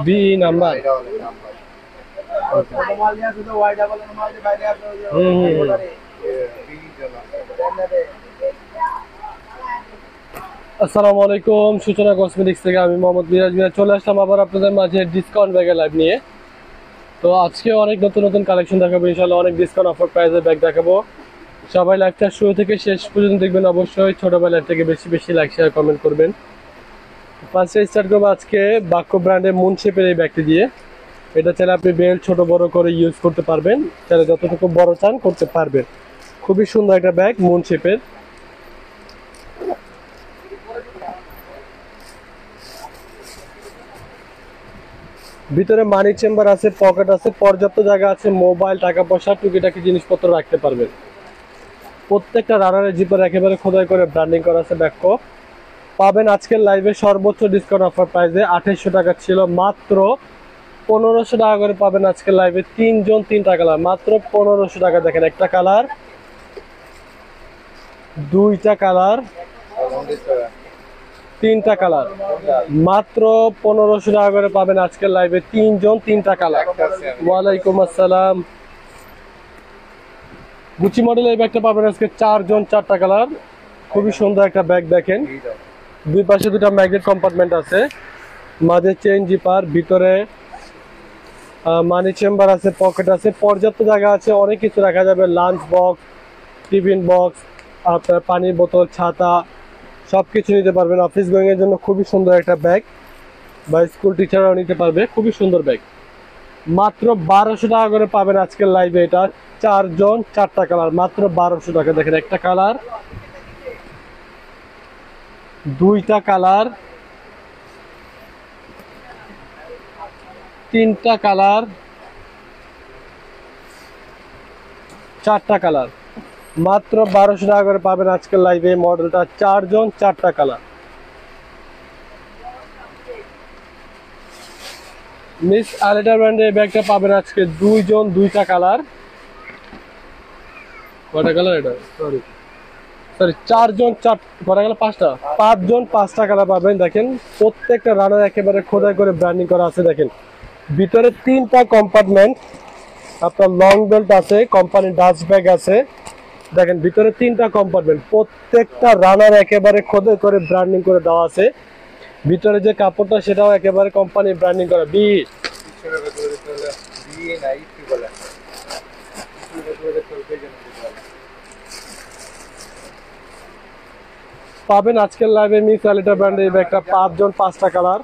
B number আসসালামু আলাইকুম, সূচনা কসমেটিক্স থেকে আমি মোহাম্মদ মিরাজ চলে আসলাম আবার আপনাদের মাঝে ডিসকাউন্ট ব্যাগের লাইভ নিয়ে। তো আজকে অনেক নতুন নতুন কালেকশন দেখাবো, ইনশাআল্লাহ অনেক ডিসকাউন্ট অফার প্রাইসে ব্যাগ দেখাবো। সবাই লাইভটা শুরু থেকে শেষ পর্যন্ত দেখবেন, অবশ্যই ছোটবেলার থেকে বেশি বেশি লাইক শেয়ার কমেন্ট করবেন। ফার্স্টে স্টার্ট করবো আজকে বাক্য ব্র্যান্ডের মুন শেপের এই ব্যাগটি দিয়ে। এটা চাইলে আপনি বেল্ট ছোট বড় করে ইউজ করতে পারবেন, চাইলে যতটুকু বড় চান করতে পারবেন। খুবই সুন্দর একটা ব্যাগ মুন শেপের। ভিতরে মানি চেম্বার আছে, পকেট আছে, পর্যাপ্ত জায়গা আছে, মোবাইল টাকা পয়সা টুকিটাকি জিনিসপত্র রাখতে পারবেন। প্রত্যেকটা রানারের জিপার একেবারে খোদাই করে ব্র্যান্ডিং করা আছে। ব্যাগ পাবেন আজকের লাইভে সর্বোচ্চ ডিসকাউন্ট অফার প্রাইসে 2800 টাকা ছিল, মাত্র 1500 টাকা করে পাবেন আজকের লাইভে। তিনজন তিনটা কালার, মাত্র 1500 টাকা। দেখেন একটা কালার, দুইটা কালার, তিনটা কালার, মাত্র 1500 টাকা করে পাবেন আজকের লাইভে। তিনজন তিনটা কালার। ওয়ালাইকুম আসসালাম। গুচি মডেলের এই ব্যাগটা পাবেন আজকে চারজন চারটা কালার। খুবই সুন্দর একটা ব্যাগ। দেখেন দুই পাশে দুটা ম্যাগনেট কম্পার্টমেন্ট আছে, মাঝে চেইন জিপার, ভিতরে মানি চেম্বার আছে, পকেট আছে, পর্যাপ্ত জায়গা আছে, অনেক কিছু রাখা যাবে। লাঞ্চ বক্স, টিফিন বক্স, আপনার পানির বোতল, ছাতা সবকিছু নিতে পারবেন। অফিস গোয়িং এর জন্য খুবই সুন্দর একটা ব্যাগ, বা স্কুল টিচাররাও নিতে পারবে। খুবই সুন্দর ব্যাগ, মাত্র 1200 টাকা করে পাবেন আজকের লাইভে। এটা চারজন চারটা কালার, মাত্র 1200 টাকা। দেখেন একটা কালার, দুইটা কালার, তিনটা কালার, চারটা কালার, মাত্র 1200 টাকা করে পাবেন আজকের লাইভে। মডেলটা চারজন চারটা কালার। মিস আলেটা ব্র্যান্ডের ব্যাগটা পাবেন আজকে দুইজন দুইটা কালার। কয়টা কালার এটা? সরি চারজন চার, কয়টা কালার? পাঁচটা। পাঁচজন পাঁচটা কালার পাবেন। দেখেন প্রত্যেকটা রানার একেবারে খোদাই করে ব্র্যান্ডিং করা আছে। দেখেন ভিতরে তিনটা কম্পার্টমেন্ট, আপনার লং বেল্ট আছে, কোম্পানির ডাস্ট ব্যাগ আছে। দেখেন ভিতরে তিনটা কম্পার্টমেন্ট, প্রত্যেকটা রানার একেবারে খোদাই করে ব্র্যান্ডিং করে দেওয়া আছে। ভিতরে যে কাপড়টা সেটাও একেবারে কোম্পানি ব্র্যান্ডিং করা। পাবেন আজকের লাইভে মিস আলিটা ব্র্যান্ডের এই ব্যাগটা পাঁচজন পাঁচটা কালার,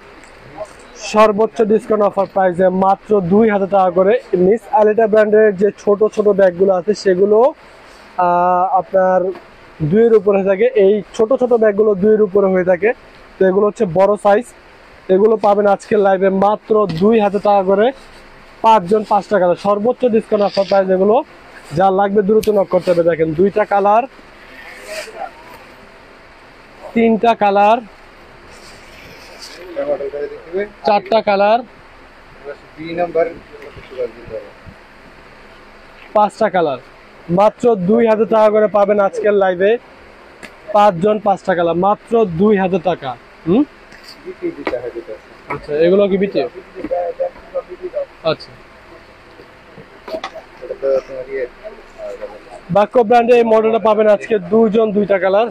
সর্বোচ্চ ডিসকাউন্ট অফার প্রাইসে মাত্র 2000 টাকা করে। মিস আলিটা ব্র্যান্ডের যে ছোট ছোট ব্যাগগুলো আছে সেগুলো আপনার 2 এর উপরে হয়ে থাকে। এই ছোট ছোট ব্যাগগুলো 2 এর উপরে হয়ে থাকে, তো এগুলো হচ্ছে বড় সাইজ। এগুলো পাবেন আজকের লাইভে মাত্র 2000 টাকা করে, পাঁচজন পাঁচটা কালার, সর্বোচ্চ ডিসকাউন্ট অফার প্রাইস। এগুলো যা লাগবে দ্রুত নক করতে হবে। দেখেন দুইটা কালার, তিনটা কালার, চারটা কালার, পাঁচটা কালার, মাত্র 2000 টাকা করে পাবেন আজকের লাইভে। পাঁচজন পাঁচটা কালার, মাত্র 2000 টাকা। আচ্ছা এগুলো কি বিটি? আচ্ছা বাক্য ব্র্যান্ডে এই মডেলটা পাবেন আজকে দুইজন দুইটা কালার।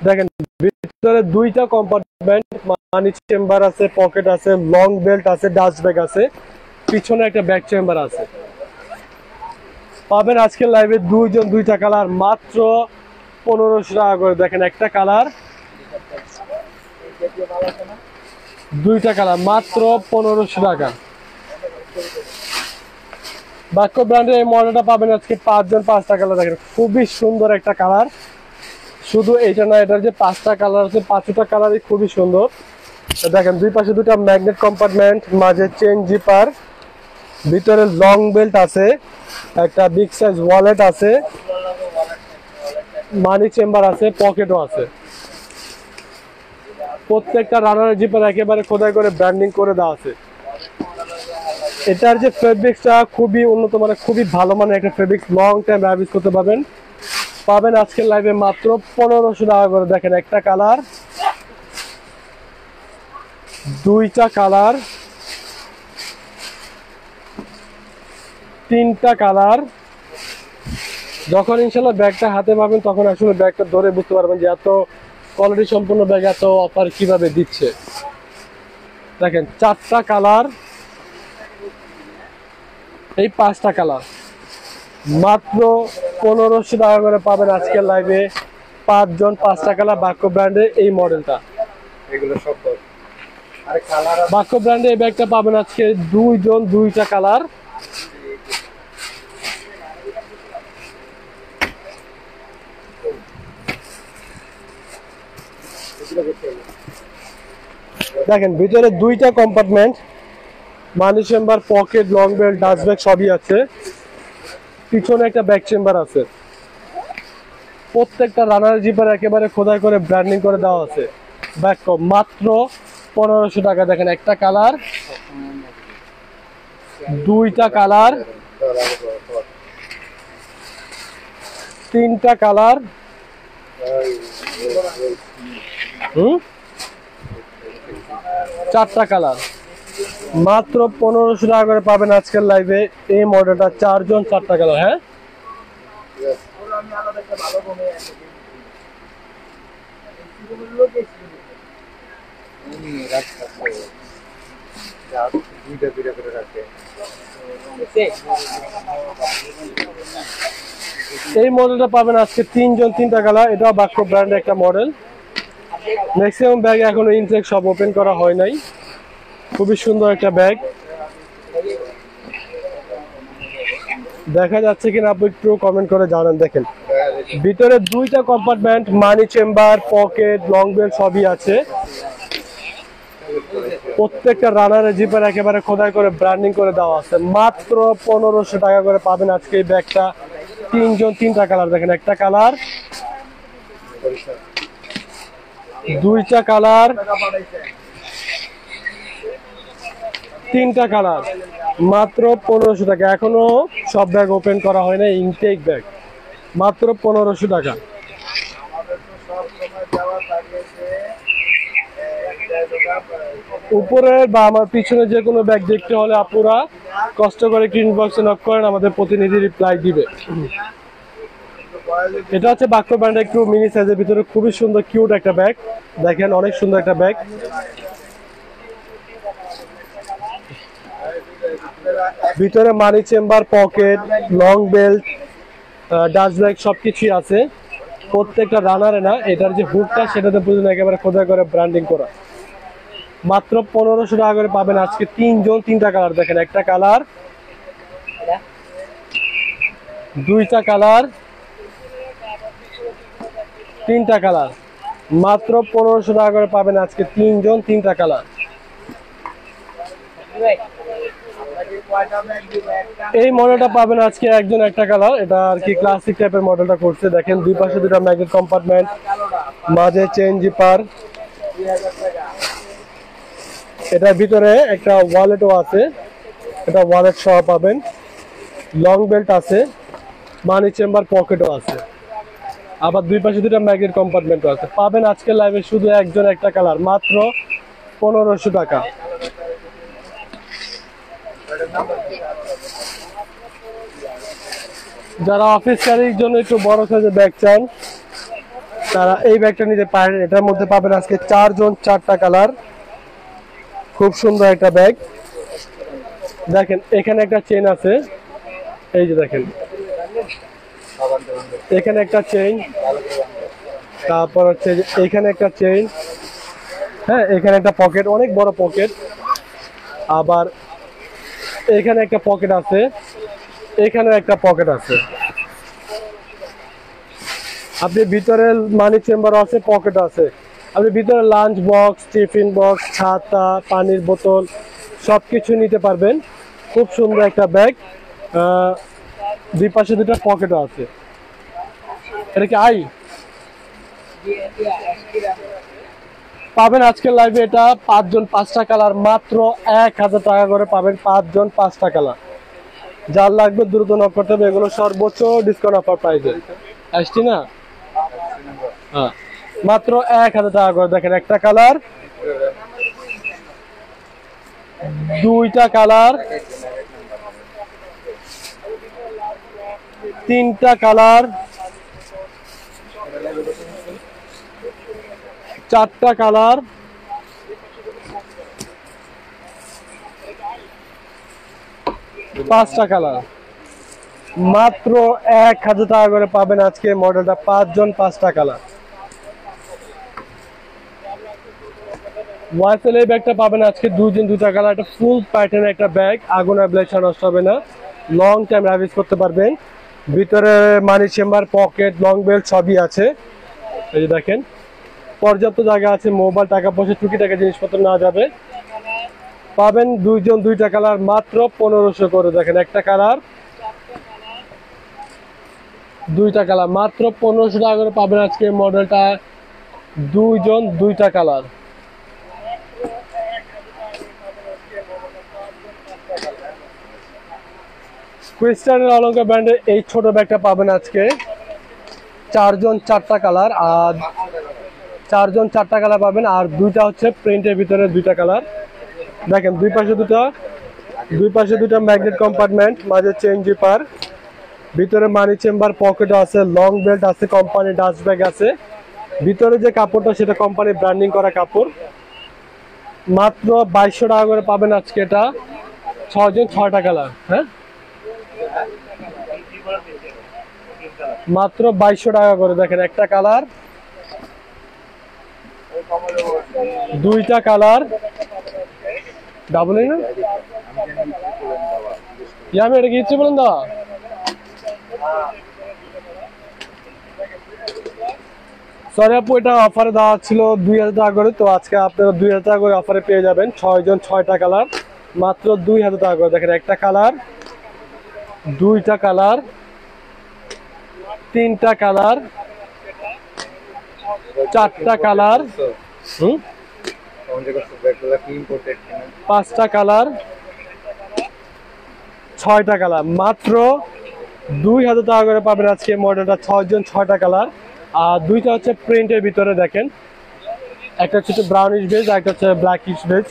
দেখেন ভিতরে দুইটা কম্পার্টমেন্ট, মানি চেম্বার আছে, পকেট আছে, লং বেল্ট আছে, ডাস্ট ব্যাগ আছে, পিছনে একটা ব্যাক চেম্বার আছে। পাবেন আজকের লাইভে দুইজন দুইটা কালার, মাত্র 1500 টাকা করে। দেখেন একটা কালার, দুইটা কালার মাত্র 1500 টাকা। বাক্য ব্র্যান্ডের এই মডেলটা পাবেন আজকে 5 জন 5টা কালার। দেখেন খুবই সুন্দর একটা কালার, শুধু এইটা না, এটার যে 5টা কালার আছে 5টা কালারই খুবই সুন্দর। দেখেন দুই পাশে দুটো ম্যাগনেট কম্পার্টমেন্ট, মাঝে চেইন জিপার, ভিতরে লং বেল্ট আছে, একটা বিগ সাইজ ওয়ালেট আছে, মানি চেম্বার আছে, পকেটও আছে। প্রত্যেকটা রানার জিপার একেবারে খোদাই করে ব্র্যান্ডিং করে দেওয়া আছে। এটার যে ফেব্রিক্সটা খুবই উন্নত মানের, খুবই ভালো মানের একটা ফেব্রিক্স, লং টাইম ব্যবহার করতে পাবেন আজকের লাইভে মাত্র 1500 টাকা করে। দেখেন একটা কালার, দুইটা কালার, তিনটা কালার। যখন ইনশাল্লাহ ব্যাগটা হাতে পাবেন তখন আসলে ব্যাগটা ধরে বুঝতে পারবেন যে এত কোয়ালিটি সম্পূর্ণ ব্যাগ এত অফার কিভাবে দিচ্ছে। দেখেন 4টা কালার, এই 5টা কালার মাত্র 1500 টাকা করে পাবেন আজকের লাইভে। 5 জন 5টা কালার বাক্য ব্র্যান্ডের এই মডেলটা। বাক্য ব্র্যান্ডে এই ব্যাগটা পাবেন আজকে 2 জন 2টা কালার। দেখেন ভিতরে 2টা কম্পার্টমেন্ট, মানি chamber, pocket, long belt, dust bag সবই আছে। পিছনে একটা ব্যাক চেম্বার আছে। প্রত্যেকটা রানার জিপার একেবারে খোদাই করে ব্র্যান্ডিং করে দেওয়া আছে। ব্যাগ মাত্র 1500 টাকা। দেখেন একটা কালার, দুইটা কালার, তিনটা কালার, চারটা কালার মাত্র 1500 টাকা করে পাবেন আজকের লাইভে এই মডেলটা। 4 জন 4টা কালার। হ্যাঁ এই মডেলটা পাবেন আজকে 3 জন 3টা কালার। এটাও বাক্য ব্র্যান্ডের একটা মডেল। ম্যাক্সিমাম ব্যাগ এখনো ইনটেক সব ওপেন করা হয় নাই। খুবই সুন্দর একটা ব্যাগ, দেখা যাচ্ছে কিনা আপনি একটু কমেন্ট করে জানান। দেখেন ভিতরে 2টা কম্পার্টমেন্ট, মানি চেম্বার, পকেট, লং বেল্ট সবই আছে। প্রত্যেকটা রানারের জিপার একেবারে খোদাই করে ব্র্যান্ডিং করে দেওয়া আছে। মাত্র 1500 টাকা করে পাবেন আজকে এই ব্যাগটা। 3 জন 3টা কালার। দেখেন একটা কালার, দুইটা কালার, তিনটা কালার মাত্র 1500 টাকা। এখনো সব ব্যাগ ওপেন করা হয় না, ইনটেক ব্যাগ মাত্র 1500 টাকা। উপরের বা আমার পিছনে যে কোনো ব্যাগ দেখতে হলে আপনারা কষ্ট করে গ্রিন বক্সে নক করেন, আমাদের প্রতিনিধি রিপ্লাই দিবে। এটা হচ্ছে বাক্য ব্র্যান্ডের একটু মিনি সাইজের ভিতরে খুবই সুন্দর কিউট একটা ব্যাগ। দেখেন অনেক সুন্দর একটা ব্যাগ। ভিতরে মানি chamber, pocket, long belt, dust bag সবকিছুই আছে। প্রত্যেকটা রানারে না, এটার যে হুকটা সেটাতে বুঝুন একেবারে খোদাই করে ব্র্যান্ডিং করা। মাত্র 1500 টাকা করে পাবেন আজকে 3 জন 3টা কালার। দেখেন একটা কালার, দুইটা কালার, তিনটা কালার মাত্র 1500 টাকা করে পাবেন আজকে 3 জন 3টা কালার। এই মডেলটা পাবেন আজকে 1 জন 1টা কালার। এটা আর কি ক্লাসিক টাইপের মডেলটা করছে। দেখেন দুই পাশে দুটো ম্যাগনেট কম্পার্টমেন্ট, মাঝে চেইন জিপার, এটার ভিতরে একটা ওয়ালেটও আছে, এটা ওয়ালেট সহ পাবেন। লং বেল্ট আছে, মানি চেম্বার, পকেটও আছে, আবার দুই পাশে দুটো ম্যাগনেট কম্পার্টমেন্টও আছে। পাবেন আজকের লাইভে শুধু 1 জন 1টা কালার মাত্র 1500 টাকা। যারা অফিস ক্যারির জন্য একটু বড় সাইজের ব্যাগ চান তারা এই ব্যাগটা নিতে পারেন। এটার মধ্যে পাবেন আজকে 4 জন 4টা কালার। খুব সুন্দর একটা ব্যাগ। দেখেন এখানে একটা চেইন আছে, এই যে দেখেন এখানে একটা চেইন, তারপর হচ্ছে এখানে একটা চেইন, হ্যাঁ, এখানে একটা পকেট, অনেক বড় পকেট। আবার এখানে একটা পকেট আছে, এখানে একটা পকেট আছে। আপনি ভিতরে মানি চেম্বার আছে, পকেট আছে। আপনি ভিতরে লাঞ্চ বক্স, টিফিন বক্স, ছাতা, পানির বোতল সবকিছু নিতে পারবেন। খুব সুন্দর একটা ব্যাগ। দুই পাশে দুটো পকেটও আছে। এটা কি আই পাবেন আজকের লাইভে? এটা 5 জন 5টা কালার, মাত্র 1000 টাকা করে পাবেন। 5 জন 5টা কালার। যার লাগবে দ্রুত নক করতে হবে। এগুলো সর্বোচ্চ ডিসকাউন্ট অফার প্রাইসে আসছি না। হ্যাঁ, মাত্র 1000 টাকা করে। দেখেন, একটা কালার, দুইটা কালার, তিনটা কালার, চারটা কালার, পাঁচটা কালার। মাত্র 1000 টাকা করে পাবেন আজকে মডেলটা। 5 জন 5টা কালার। ওয়াইসেল এই ব্যাগটা পাবেন আজকে 2 জন 2টা কালার। একটা ফুল প্যাটার্নের একটা ব্যাগ, আগুন আর ব্লেড নষ্ট হবে না, লং টাইম রাইজ করতে পারবেন। ভিতরে মানি চেম্বার, পকেট, লং বেল্ট সবই আছে। এই যে দেখেন, পর্যাপ্ত জায়গা আছে, মোবাইল, টাকা পয়সা, টুকিটাকা জিনিসপত্র না যাবে। পাবেন 2 জন 2টা কালার, মাত্র 1500 করে। দেখেন, একটা কালার, দুইটা কালার, মাত্র 1500 টাকা করে পাবেন আজকে মডেলটা। 2 জন 2টা কালার। ক্রিস্টানের অলঙ্কার ব্র্যান্ডের এই ছোট ব্যাগটা পাবেন আজকে 4 জন 4টা কালার। আর 4 জন 4টা কালার পাবেন। আর দুইটা হচ্ছে প্রিন্টের ভিতরে 2টা কালার। দেখেন, দুই পাশে দুটো ম্যাগনেট কম্পার্টমেন্ট, মাঝে চেইন জিপার, ভিতরে মানি চেম্বার, পকেট আছে, লং বেল্ট আছে, কোম্পানি ডাস্ট ব্যাগ আছে। ভিতরে যে কাপড়টা সেটা কোম্পানি ব্র্যান্ডিং করা কাপড়। মাত্র 2200 টাকা করে পাবেন আজকে এটা। 6 জন 6টা কালার। হ্যাঁ, মাত্র 2200 টাকা করে। দেখেন, একটা কালার, দুইটা কালার, ডাবল না আমি এটা কি ইচ্ছে বলেন দা। সরি আপু, এটা অফারে দেওয়া ছিল 2000 টাকা করে, তো আজকে আপনারা 2000 টাকা করে অফারে পেয়ে যাবেন। 6 জন 6টা কালার, মাত্র 2000 টাকা করে। দেখেন, একটা কালার, দুইটা কালার, তিনটা কালার, চারটা কালার, পাঁচটা কালার, 6টা কালার। মাত্র 2000 টাকা করে পাবেন আজকে মডেলটা। 6 জন 6টা কালার। আর দুইটা হচ্ছে প্রিন্টের ভিতরে। দেখেন, একটা হচ্ছে ব্রাউনিশ বেজ, একটা হচ্ছে ব্ল্যাকিশ বেজ।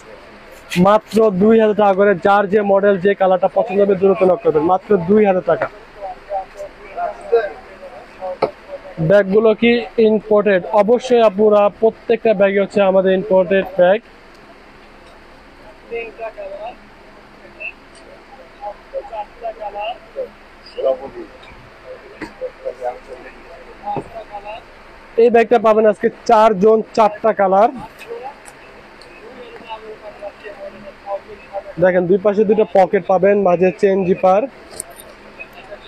মাত্র 2000 টাকা করে। যার যে মডেল, যে কালারটা পছন্দ হবে দ্রুত নক করবেন। মাত্র 2000 টাকা। ব্যাগগুলো কি ইম্পোর্টেড? অবশ্যই আপুরা, প্রত্যেকটা ব্যাগে হচ্ছে আমাদের ইম্পোর্টেড ব্যাগ। এই ব্যাগটা পাবেন আজকে 4 জন 4টা কালার। দেখেন, দুই পাশে দুটো পকেট পাবেন, মাঝে চেন জিপার,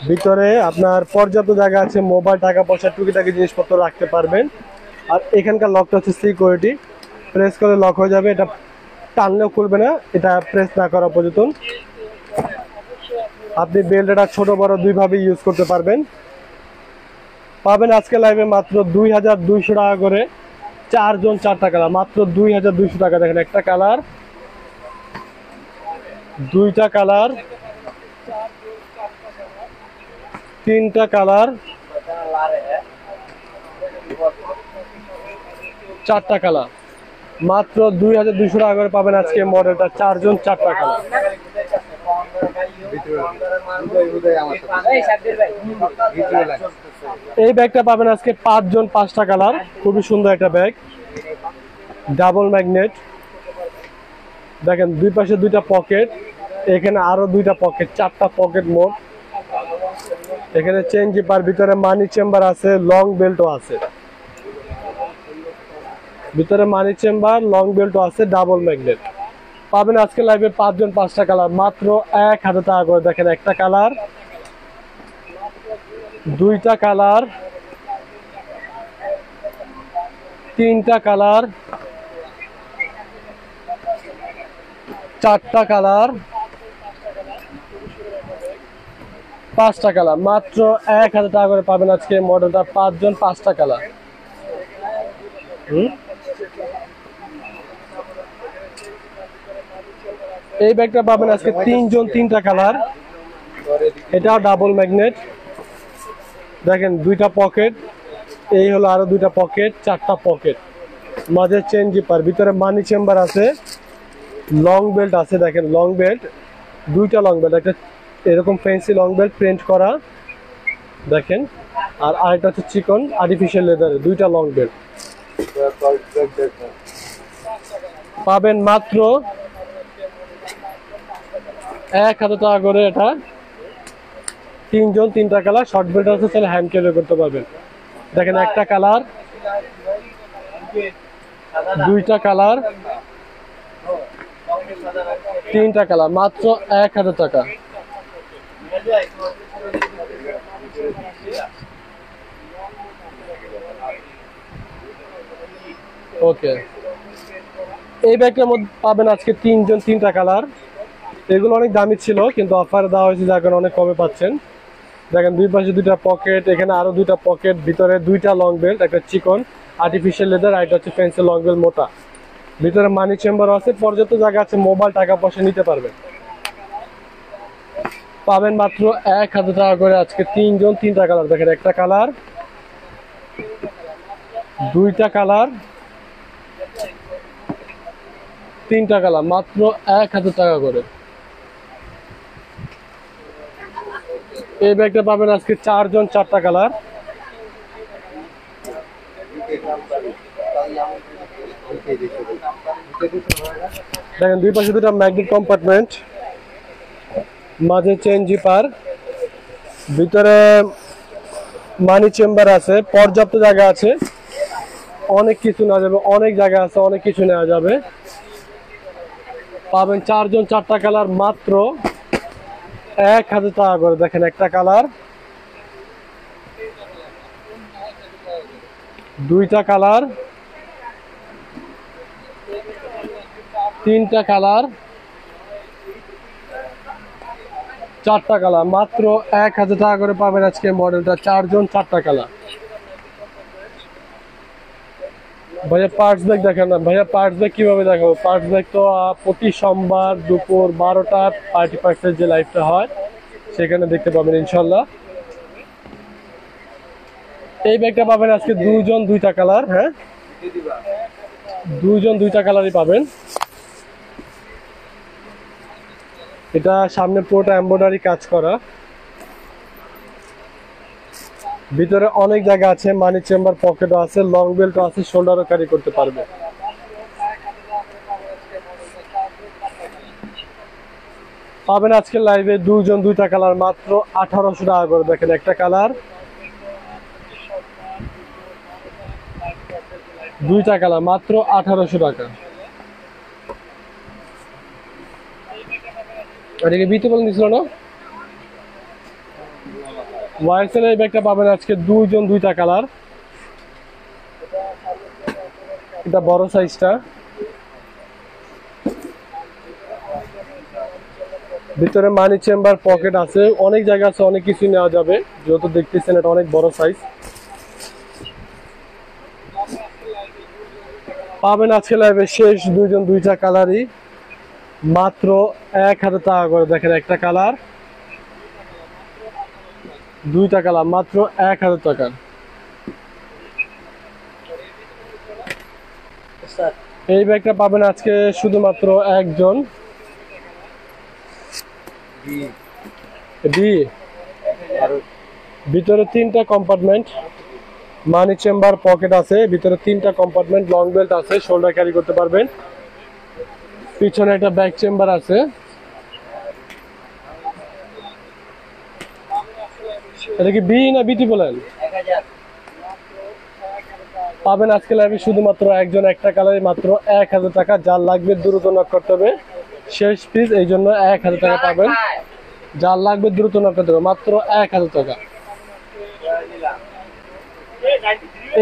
ভিতরে আপনার পর্যাপ্ত জায়গা আছে, মোবাইল, টাকা পয়সা, টুকিটাকি জিনিসপত্র রাখতে পারবেন। আর এখানকার লকটা হচ্ছে সিকিউরিটি, প্রেস করে লক হয়ে যাবে। এটা টানলেও খুলবে না, এটা প্রেস না করা পর্যন্ত। আপনি বেল্টটা ছোট বড় দুইভাবে ইউজ করতে পারবেন। পাবেন আজকে লাইভে মাত্র 2200 টাকা করে। 4 জন 4টা কালার, মাত্র 2200 টাকা। দেখেন, একটা কালার, দুইটা কালার, তিনটা কালার, চারটা কালার। মাত্র 2200 টাকা করে পাবেন আজকে মডেলটা। 4 জন 4টা কালার। এই ব্যাগটা পাবেন আজকে 5 জন 5টা কালার। খুবই সুন্দর একটা ব্যাগ, ডাবল ম্যাগনেট। দেখেন, দুই পাশে দুইটা পকেট, এখানে আরো দুইটা পকেট, 4টা পকেট মোট। এখানে চেন জিপার, ভিতরে মানি চেম্বার আছে, লং বেল্টও আছে। ভিতরে মানি চেম্বার, লং বেল্ট আছে, ডাবল ম্যাগনেট। পাবেন আজকে লাইভে 5 জন 5টা কালার মাত্র 1000 টাকা করে। দেখেন একটা কালার, দুইটা কালার, তিনটা কালার, চারটা কালার, পাঁচটা কালার মাত্র 1000 টাকা করে পাবেন আজকে মডেলটা। 5 জন 5টা কালার। এই ব্যাগটা পাবেন আজকে 3 জন 3টা কালার। এটাও ডাবল ম্যাগনেট। দেখেন দুইটা পকেট, এই হলো আরো দুইটা পকেট, চারটা পকেট, মাঝে চেন জিপার, ভিতরে মানি চেম্বার আছে, লং বেল্ট আছে। দেখেন লং বেল্ট, দুইটা লং বেল্ট, একটা এরকম ফ্যান্সি লং বেল্ট প্রিন্ট করা দেখেন, আর আরেকটা হচ্ছে চিকন আর্টিফিশিয়াল লেদারের, দুইটা লং বেল্ট। পাবেন মাত্র 1000 টাকা করে। এটা 3 জন 3টা কালার, শর্ট বেল্ট আছে, তাহলে হ্যান্ড ক্যারি করতে পারবেন। দেখেন একটা কালার, দুইটা কালার, তিনটা কালার মাত্র 1000 টাকা। ওকে, এই ব্যাগটার মধ্যে পাবেন আজকে 3 জন 3টা কালার। এগুলো অনেক দামি ছিল কিন্তু অফারে দেওয়া হয়েছে, যার কারণে অনেক কমে পাচ্ছেন। দেখেন দুই পাশে দুইটা পকেট, এখানে আরো দুইটা পকেট, ভিতরে দুইটা লং বেল্ট, একটা চিকন আর্টিফিশিয়াল লেদার, আর একটা হচ্ছে ফ্যান্সি লং বেল্ট মোটা। ভিতরে মানি চেম্বার আছে, পর্যাপ্ত জায়গা আছে, মোবাইল টাকা পয়সা নিতে পারবেন। পাবেন মাত্র 1000 টাকা করে আজকে 3 জন 3টা কালার। দেখেন একটা কালার, দুইটা কালার, তিনটা কালার মাত্র 1000 টাকা করে। এই ব্যাগটা পাবেন আজকে 4 জন 4টা কালার। দেখেন দুই পাশে দুটা ম্যাগনেট কম্পার্টমেন্ট, মাঝে চেন জিপার, ভিতরে মানি চেম্বার আছে, পর্যাপ্ত জায়গা আছে, অনেক কিছু নেওয়া যাবে, অনেক জায়গা আছে, অনেক কিছু নেওয়া যাবে। পাবেন 4 জন 4টা কালার মাত্র 1000 টাকা করে। দেখেন একটা কালার, দুইটা কালার, তিনটা কালার, চারটা কালার মাত্র 1000 টাকা করে পাবেন আজকে মডেলটা। 4 জন 4টা কালার। ভাইয়া পার্টস ব্যাগ দেখেন না। ভাইয়া পার্টস ব্যাগ কিভাবে দেখাবো? পার্টস ব্যাগ তো প্রতি সোমবার দুপুর 12টা পার্টি পার্টসের যে লাইভটা হয় সেখানে দেখতে পাবেন ইনশাল্লাহ। এই ব্যাগটা পাবেন আজকে 2 জন 2টা কালার। হ্যাঁ, 2 জন 2টা কালারই পাবেন। এটা সামনে পুরোটা এমব্রয়ডারি কাজ করা, ভিতরে অনেক জায়গা আছে, মানি চেম্বার, পকেটও আছে, লং বেল্টও আছে, শোল্ডারও ক্যারি করতে পারবে। পাবেন আজকে লাইভে 2 জন 2টা কালার মাত্র 1800 টাকা করে। দেখেন একটা কালার, দুইটা কালার মাত্র 1800 টাকা। এটাকে বিতে বলে দিছিল না। ওয়াইসেল এই ব্যাগটা পাবেন আজকে 2 জন 2টা কালার। এটা বড় সাইজটা, ভিতরে মানি চেম্বার, পকেট আছে, অনেক জায়গা আছে, অনেক কিছু নেওয়া যাবে। যেহেতু দেখতেছেন এটা অনেক বড় সাইজ। পাবেন আজকে লাইভে শেষ 2 জন 2টা কালারই মাত্র 1000 টাকা করে। দেখেন একটা কালার, দুইটা কালার মাত্র 1000 টাকা। এই ব্যাগটা পাবেন আজকে শুধুমাত্র একজন। ভিতরে 3টা কম্পার্টমেন্ট, মানি চেম্বার, পকেট আছে, ভিতরে 3টা কম্পার্টমেন্ট, লং বেল্ট আছে, শোল্ডার ক্যারি করতে পারবেন। পিছনে একটা ব্যাক চেম্বার আছে। এটা কি বি না বিটি বলেন? পাবেন আজকে লাইভে শুধুমাত্র একজন, একটা কালারে মাত্র 1000 টাকা। যার লাগবে দ্রুত নক করতে হবে, শেষ পিস, এই জন্য 1000 টাকা পাবেন। যার লাগবে দ্রুত নক করতে হবে, মাত্র 1000 টাকা।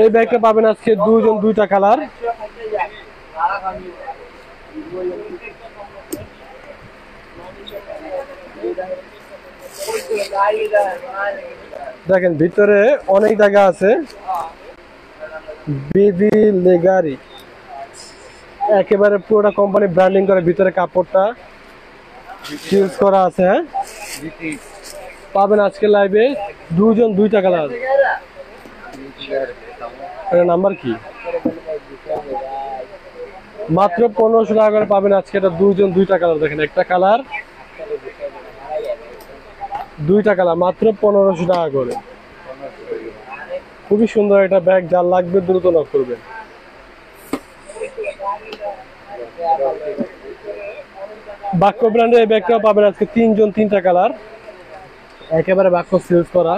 এই ব্যাগটা পাবেন আজকে দুইজন, দুইটা কালার। দেখেন ভিতরে অনেক জায়গা আছে, বেবি লেগারি একেবারে পুরোটা কোম্পানি ব্র্যান্ডিং করে, ভিতরে কাপড়টা ইউজ করা আছে। হ্যাঁ, পাবেন আজকে লাইভে দুইজন, দুইটা কালার। নাম্বার কি? মাত্র 1500 টাকা করে পাবেন আজকে এটা দুইজন, দুইটা কালার। দেখেন একটা কালার, দুইটা কালার, মাত্র 1500 টাকা করে। খুবই সুন্দর একটা ব্যাগ, যার লাগবে দ্রুত নক করবেন। বাক্য ব্র্যান্ডের এই ব্যাগটাও পাবেন আজকে তিনজন, তিনটা কালার, একেবারে বাক্য সিলস করা,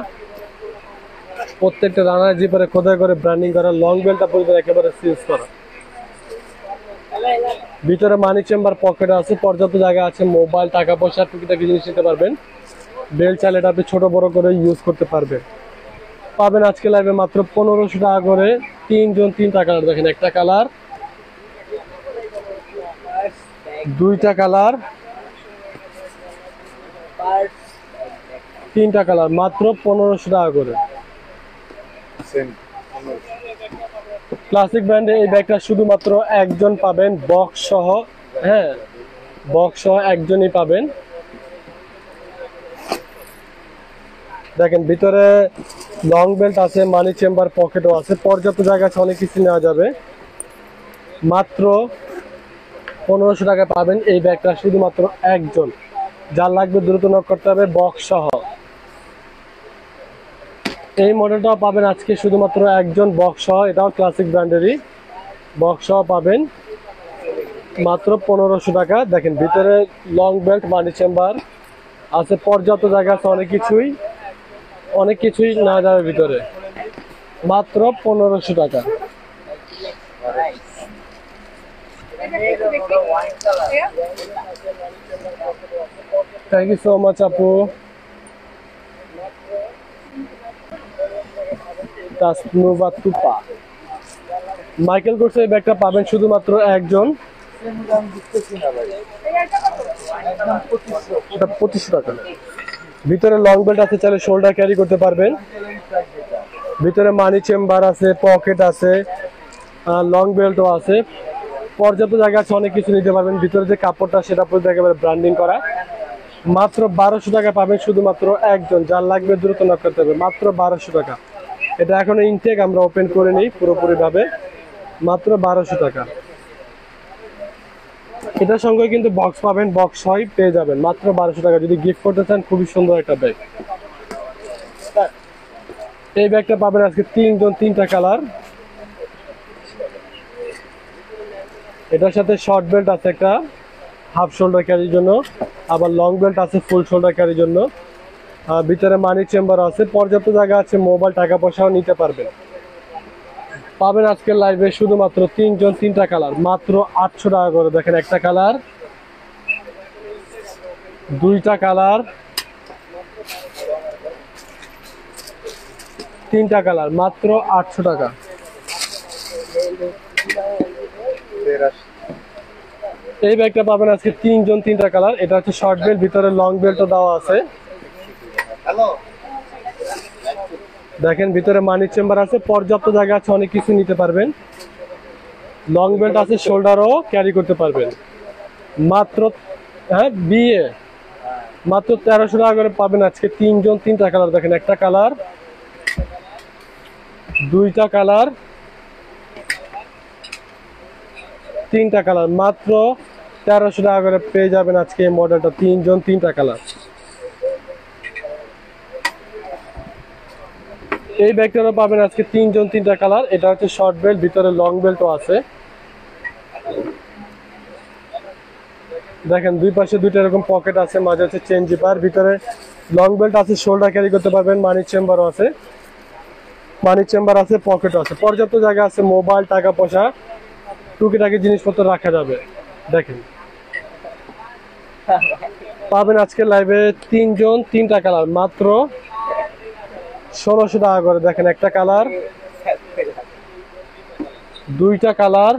প্রত্যেকটা রানার জিপারে খোদাই করে ব্র্যান্ডিং করা, লং বেলটা পর্যন্ত একেবারে সিলস করা। ভিতরে মানি চেম্বার পকেট আছে, পর্যাপ্ত জায়গা আছে, মোবাইল, টাকা পয়সা, টুকিটাকি জিনিস নিতে পারবেন। বেল চাইলে আপনি ছোট বড় করে ইউজ করতে পারবেন। পাবেন আজকে লাইভে মাত্র 1500 টাকা করে, তিনজন, তিনটা কালার। দেখেন একটা কালার, দুইটা কালার, তিনটা কালার, মাত্র 1500 টাকা করে। ক্লাসিক ব্র্যান্ডে এই ব্যাগটা শুধুমাত্র একজন পাবেন, বক্স সহ। হ্যাঁ, বক্স সহ একজনই পাবেন। দেখেন ভিতরে লং বেল্ট আছে, মানি চেম্বার পকেটও আছে, পর্যাপ্ত জায়গা আছে, অনেক কিছু নেওয়া যাবে। মাত্র 1500 টাকা পাবেন এই ব্যাগটা শুধুমাত্র একজন। যার লাগবে দ্রুত নক করতে হবে, বক্স সহ। এই মডেলটাও পাবেন আজকে শুধুমাত্র একজন, বক্স সহ। এটাও ক্লাসিক ব্র্যান্ডেরই, বক্স সহ পাবেন মাত্র 1500 টাকা। দেখেন ভিতরে লং বেল্ট, মানি চেম্বার আছে, পর্যাপ্ত জায়গা আছে, অনেক কিছুই না যাবে ভিতরে, মাত্র 1500 টাকা। থ্যাংক ইউ সো মাচ আপু। তাসনুবা তুপা, মাইকেল কোর্স এই ব্যাগটা পাবেন শুধুমাত্র একজন, 2500 টাকা। ভিতরে লং বেল্ট আছে, চাইলে শোল্ডার ক্যারি করতে পারবেন। ভিতরে মানি চেম্বার আছে, পকেট আছে, লং বেল্টও আছে, পর্যাপ্ত জায়গা আছে, অনেক কিছু নিতে পারবেন। ভিতরে যে কাপড়টা সেটা পর্যন্ত একেবারে ব্র্যান্ডিং করা। মাত্র 1200 টাকা পাবেন শুধুমাত্র একজন। যার লাগবে দ্রুত নক করতে হবে, মাত্র 1200 টাকা। এটা এখনো ইনটেক, আমরা ওপেন করে নিই পুরোপুরি ভাবে, মাত্র 1200 টাকা। এটার সঙ্গে কিন্তু বক্স পাবেন, বক্স হয় পেয়ে যাবেন মাত্র 1200 টাকা। যদি গিফট করতে চান, খুবই সুন্দর একটা ব্যাগ। এই ব্যাগটা পাবেন আজকে তিনজন, তিনটা কালার। এটার সাথে শর্ট বেল্ট আছে একটা, হাফ শোল্ডার ক্যারির জন্য, আবার লং বেল্ট আছে ফুল শোল্ডার ক্যারির জন্য। ভিতরে মানি চেম্বার আছে, পর্যাপ্ত জায়গা আছে, মোবাইল, টাকা পয়সাও নিতে পারবেন। পাবেন আজকের লাইভে শুধুমাত্র তিনজন, তিনটা কালার, মাত্র 800 টাকা করে। দেখেন একটা কালার, দুইটা কালার, তিনটা কালার, মাত্র 800 টাকা। এই ব্যাগটা পাবেন আজকে তিনজন, তিনটা কালার। এটা হচ্ছে শর্ট বেল্ট, ভিতরে লং বেল্টও দেওয়া আছে। দেখেন ভিতরে মানি চেম্বার আছে, পর্যাপ্ত জায়গা আছে, অনেক কিছু নিতে পারবেন। লং বেল্ট আছে, শোল্ডারও ক্যারি করতে পারবেন। মাত্র বিয়ে মাত্র 1300 টাকা করে পাবেন আজকে তিনজন, তিনটা কালার। দেখেন একটা কালার, দুইটা কালার, তিনটা কালার, মাত্র 1300 টাকা করে পেয়ে যাবেন আজকে এই মডেলটা, তিনজন, তিনটা কালার। এই ব্যাগটারও পাবেন আজকে তিনজন, তিনটা কালার। এটা হচ্ছে শর্ট বেল্ট, ভিতরে লং বেল্টও আছে। দেখেন দুই পাশে দুইটা এরকম পকেট আছে, মাঝে হচ্ছে চেন জিপার, ভিতরে লং বেল্ট আছে, শোল্ডার ক্যারি করতে পারবেন, মানি চেম্বারও আছে। মানি চেম্বার আছে, পকেট আছে, পর্যাপ্ত জায়গা আছে, মোবাইল, টাকা পয়সা, টুকিটাকি জিনিসপত্র রাখা যাবে। দেখেন পাবেন আজকে লাইভে 3 জন 3টা কালার মাত্র 1600 টাকা করে। দেখেন একটা কালার, 2টা কালার,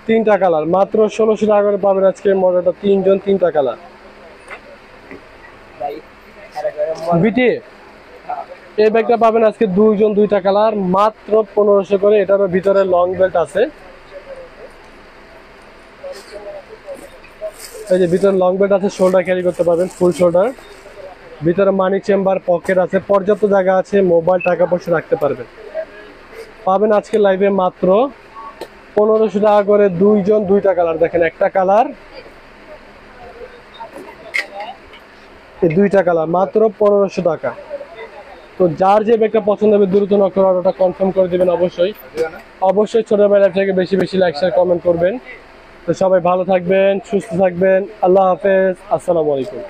3টা কালার মাত্র 1600 টাকা করে পাবেন আজকে মডেলটা। 3 জন 3টা কালার। বিটি এই ব্যাগটা পাবেন আজকে 2 জন 2টা কালার মাত্র 1500 করে। এটারও ভিতরে লং বেল্ট আছে, এই যে ভিতরে লং বেল্ট আছে, শোল্ডার ক্যারি করতে পারবেন, ফুল শোল্ডার। ভিতরে মানি চেম্বার, পকেট আছে, পর্যাপ্ত জায়গা আছে, মোবাইল, টাকা পয়সা রাখতে পারবেন। পাবেন আজকে লাইভে মাত্র 1500 টাকা করে। 2 জন 2টা কালার। দেখেন একটা কালার, এই 2টা কালার মাত্র 1500 টাকা। তো যার যে ব্যাগটা পছন্দ হবে দ্রুত নক করে অর্ডারটা কনফার্ম করে দিবেন। অবশ্যই ছোট ভাই লাইভ থেকে বেশি বেশি লাইক শেয়ার কমেন্ট করবেন। তো সবাই ভালো থাকবেন, সুস্থ থাকবেন। আল্লাহ হাফেজ, আসসালামু আলাইকুম।